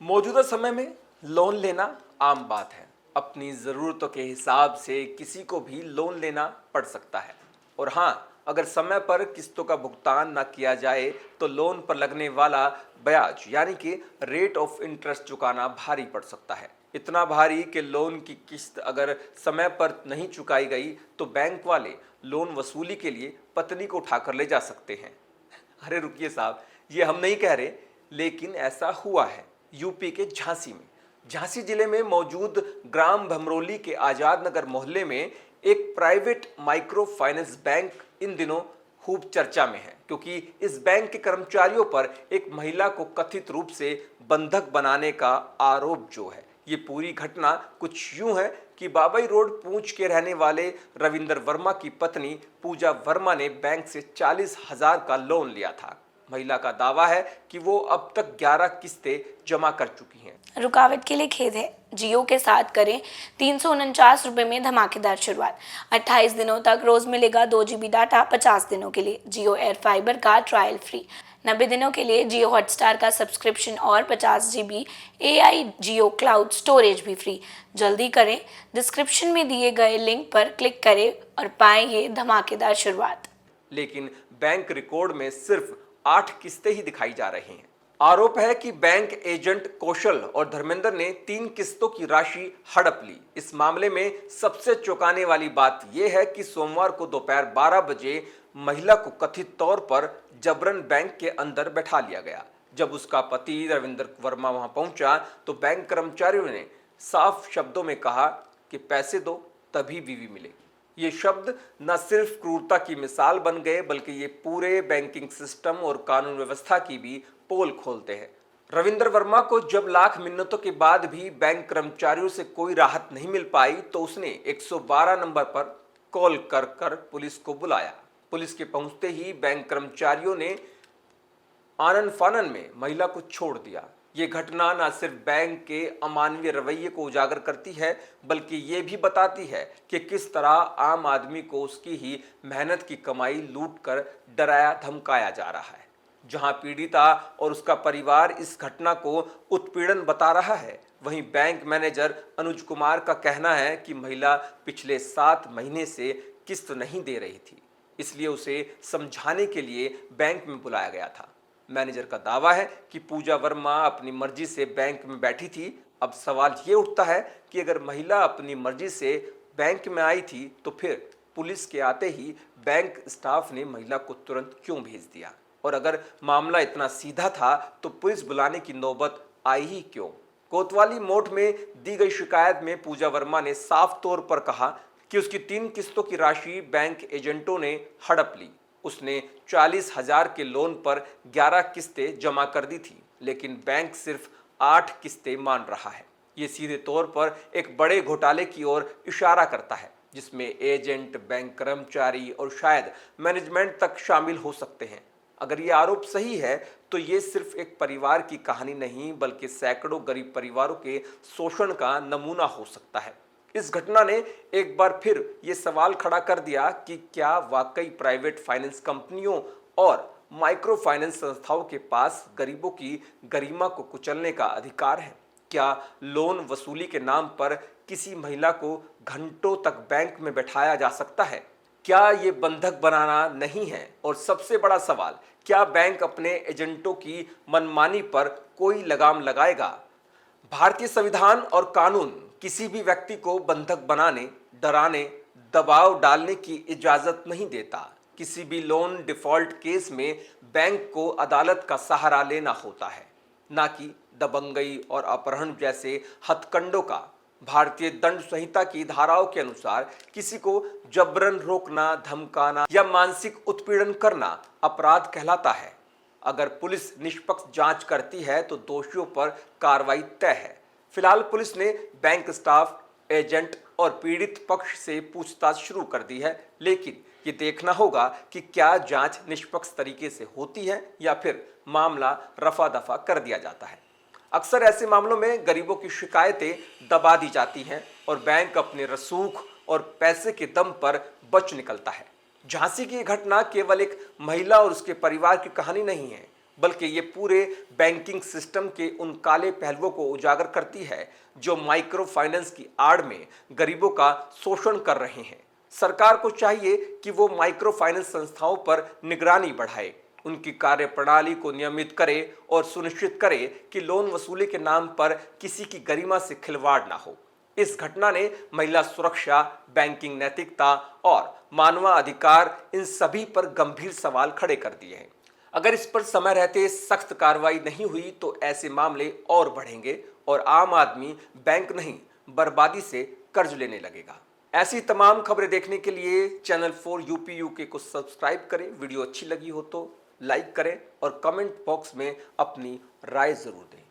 मौजूदा समय में लोन लेना आम बात है। अपनी ज़रूरतों के हिसाब से किसी को भी लोन लेना पड़ सकता है। और हाँ, अगर समय पर किस्तों का भुगतान ना किया जाए तो लोन पर लगने वाला ब्याज यानी कि रेट ऑफ इंटरेस्ट चुकाना भारी पड़ सकता है। इतना भारी कि लोन की किस्त अगर समय पर नहीं चुकाई गई तो बैंक वाले लोन वसूली के लिए पत्नी को उठाकर ले जा सकते हैं। अरे रुकिए साहब, ये हम नहीं कह रहे, लेकिन ऐसा हुआ है यूपी के झांसी में। झांसी जिले में मौजूद ग्राम भमरोली के आजाद नगर मोहल्ले में एक प्राइवेट माइक्रो फाइनेंस बैंक इन दिनों खूब चर्चा में है, क्योंकि इस बैंक के कर्मचारियों पर एक महिला को कथित रूप से बंधक बनाने का आरोप जो है। ये पूरी घटना कुछ यूं है कि बाबई रोड पूंछ के रहने वाले रविंदर वर्मा की पत्नी पूजा वर्मा ने बैंक से 40,000 का लोन लिया था। महिला का दावा है कि वो अब तक 11 किस्तें जमा कर चुकी हैं। रुकावट के लिए खेद है। जियो के साथ करें 349 रुपए में धमाकेदार शुरुआत। 28 दिनों तक रोज मिलेगा 2 GB डाटा 50 दिनों के लिए। जियो एयर फाइबर का ट्रायल फ्री। 90 दिनों के लिए जियो हॉटस्टार का सब्सक्रिप्शन और 50 GB AI जियो क्लाउड स्टोरेज भी फ्री। जल्दी करें, डिस्क्रिप्शन में दिए गए लिंक पर क्लिक करें और पाएं ये धमाकेदार शुरुआत। लेकिन बैंक रिकॉर्ड में सिर्फ 8 किस्तें ही दिखाई जा रही हैं। आरोप है कि बैंक एजेंट कौशल और धर्मेंद्र ने 3 किस्तों की राशि हड़प ली। इस मामले में सबसे चौंकाने वाली बात यह है कि सोमवार को दोपहर 12 बजे महिला को कथित तौर पर जबरन बैंक के अंदर बैठा लिया गया। जब उसका पति रविंदर वर्मा वहां पहुंचा तो बैंक कर्मचारियों ने साफ शब्दों में कहा कि पैसे दो तभी बीवी मिलेगी। ये शब्द न सिर्फ क्रूरता की मिसाल बन गए, बल्कि ये पूरे बैंकिंग सिस्टम और कानून व्यवस्था की भी पोल खोलते हैं। रविंदर वर्मा को जब लाख मिन्नतों के बाद भी बैंक कर्मचारियों से कोई राहत नहीं मिल पाई तो उसने 112 नंबर पर कॉल कर कर पुलिस को बुलाया। पुलिस के पहुंचते ही बैंक कर्मचारियों ने आनन फानन में महिला को छोड़ दिया। ये घटना न सिर्फ बैंक के अमानवीय रवैये को उजागर करती है, बल्कि ये भी बताती है कि किस तरह आम आदमी को उसकी ही मेहनत की कमाई लूट कर डराया धमकाया जा रहा है। जहां पीड़िता और उसका परिवार इस घटना को उत्पीड़न बता रहा है, वहीं बैंक मैनेजर अनुज कुमार का कहना है कि महिला पिछले 7 महीने से किस्त नहीं दे रही थी, इसलिए उसे समझाने के लिए बैंक में बुलाया गया था। मैनेजर का दावा है कि पूजा वर्मा अपनी मर्जी से बैंक में बैठी थी। अब सवाल ये उठता है कि अगर महिला अपनी मर्जी से बैंक में आई थी तो फिर पुलिस के आते ही बैंक स्टाफ ने महिला को तुरंत क्यों भेज दिया, और अगर मामला इतना सीधा था तो पुलिस बुलाने की नौबत आई ही क्यों। कोतवाली मोड़ में दी गई शिकायत में पूजा वर्मा ने साफ तौर पर कहा कि उसकी 3 किस्तों की राशि बैंक एजेंटों ने हड़प ली। उसने 40,000 के लोन पर 11 किस्तें जमा कर दी थी, लेकिन बैंक सिर्फ 8 किस्तें मान रहा है। ये सीधे तौर पर एक बड़े घोटाले की ओर इशारा करता है, जिसमें एजेंट, बैंक कर्मचारी और शायद मैनेजमेंट तक शामिल हो सकते हैं। अगर ये आरोप सही है तो ये सिर्फ एक परिवार की कहानी नहीं, बल्कि सैकड़ों गरीब परिवारों के शोषण का नमूना हो सकता है। इस घटना ने एक बार फिर ये सवाल खड़ा कर दिया कि क्या वाकई प्राइवेट फाइनेंस कंपनियों और माइक्रो फाइनेंस संस्थाओं के पास गरीबों की गरिमा को कुचलने का अधिकार है। क्या लोन वसूली के नाम पर किसी महिला को घंटों तक बैंक में बैठाया जा सकता है? क्या ये बंधक बनाना नहीं है? और सबसे बड़ा सवाल, क्या बैंक अपने एजेंटों की मनमानी पर कोई लगाम लगाएगा? भारतीय संविधान और कानून किसी भी व्यक्ति को बंधक बनाने, डराने, दबाव डालने की इजाजत नहीं देता। किसी भी लोन डिफॉल्ट केस में बैंक को अदालत का सहारा लेना होता है, ना कि दबंगई और अपहरण जैसे हथकंडों का। भारतीय दंड संहिता की धाराओं के अनुसार किसी को जबरन रोकना, धमकाना या मानसिक उत्पीड़न करना अपराध कहलाता है। अगर पुलिस निष्पक्ष जांच करती है तो दोषियों पर कार्रवाई तय है। फिलहाल पुलिस ने बैंक स्टाफ, एजेंट और पीड़ित पक्ष से पूछताछ शुरू कर दी है, लेकिन ये देखना होगा कि क्या जांच निष्पक्ष तरीके से होती है या फिर मामला रफा दफा कर दिया जाता है। अक्सर ऐसे मामलों में गरीबों की शिकायतें दबा दी जाती हैं और बैंक अपने रसूख और पैसे के दम पर बच निकलता है। झांसी की घटना केवल एक महिला और उसके परिवार की कहानी नहीं है, बल्कि ये पूरे बैंकिंग सिस्टम के उन काले पहलुओं को उजागर करती है जो माइक्रो फाइनेंस की आड़ में गरीबों का शोषण कर रहे हैं। सरकार को चाहिए कि वो माइक्रो फाइनेंस संस्थाओं पर निगरानी बढ़ाए, उनकी कार्यप्रणाली को नियमित करे और सुनिश्चित करे कि लोन वसूली के नाम पर किसी की गरिमा से खिलवाड़ ना हो। इस घटना ने महिला सुरक्षा, बैंकिंग नैतिकता और मानवाधिकार इन सभी पर गंभीर सवाल खड़े कर दिए हैं। अगर इस पर समय रहते सख्त कार्रवाई नहीं हुई तो ऐसे मामले और बढ़ेंगे और आम आदमी बैंक नहीं बर्बादी से कर्ज लेने लगेगा। ऐसी तमाम खबरें देखने के लिए चैनल 4 यूपी यूके को सब्सक्राइब करें। वीडियो अच्छी लगी हो तो लाइक करें और कमेंट बॉक्स में अपनी राय जरूर दें।